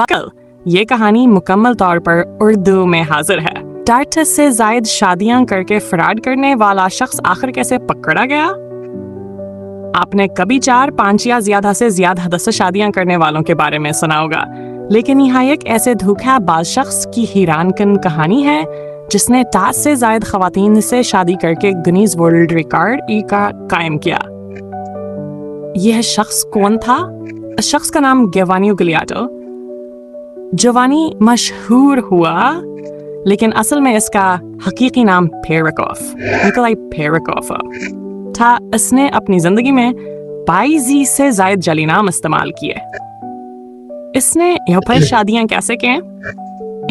पकल ये कहानी मुकम्मल तौर पर उर्दू में हाजिर है। 60 से जायद शादियां करके फ्रॉड करने वाला शख्स आखिर कैसे पकड़ा गया? आपने कभी 4, 5 या ज्यादा से ज्यादा 10 शादियां करने वालों के बारे में सुना होगा, लेकिन यहाँ एक ऐसे धोखेबाज शख्स की हैरानकुन कहानी है जिसने 60 से जायद खवातीन से शादी करके गिनीज वर्ल्ड रिकॉर्ड का कायम किया। यह शख्स कौन था? इस शख्स का नाम गिovanni Guglielmo। गिovanni मशहूर हुआ, लेकिन असल में इसका हकीकी नाम निकोलाई पेरिकोफ था। इसने अपनी जिंदगी में 22 से जायद जली नाम इस्तेमाल किए। इसने यह शादियां कैसे की?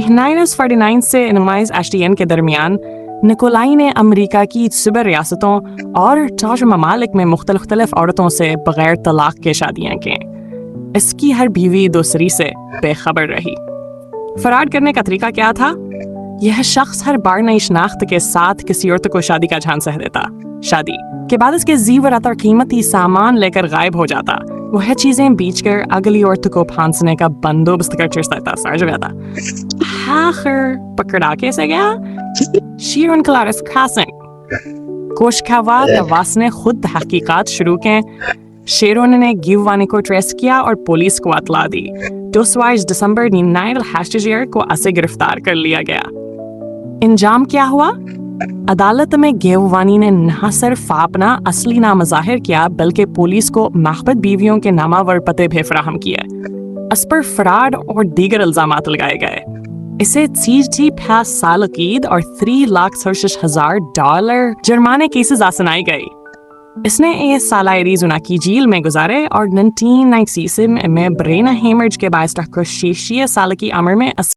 1949 से 1980 के दरमियान निकोलाई ने अमेरिका की सूबा रियासतों और 4 ममालिक में मुख्तलिफ औरतों से बगैर तलाक के शादियां की। इसकी हर बीवी दूसरी से बेखबर रही। फ्रॉड करने का तरीका क्या था? यह शख्स हर बार नई शनाख्त के साथ किसी औरत को शादी का झांसा देता। शादी के बाद इसके ज़ीवरात और कीमती सामान लेकर गायब हो जाता। वह चीजें बेचकर अगली औरत को फांसने का बंदोबस्त कर चढ़ता था। आखिर पकड़ा कैसे गया? शीरोन क्लारिस क्रासिंग कोशखावा तवास ने खुद तहकीकात शुरू की। शेरोन ने गिovanni को ट्रेस किया और पुलिस को इत्तला दी। 22 दिसंबर 1980 को उसे गिरफ्तार कर लिया गया। इंजाम क्या हुआ? अदालत में गिovanni ने न सिर्फ अपना असली नाम ज़ाहिर किया, बल्कि पुलिस को महबूब बीवियों के नामावर पते भी फराहम किए। इस पर फ्रॉड और दीगर इल्जामात लगाए गए। इसे 30 साल कैद और $3,67,000 जुर्माने की सजा सुनाई गई। इसने 1 साल एरिज़ोना की जेल में गुजारे और 1996 में ब्रेन हेमरेज के बायस 6 साल की उम्र में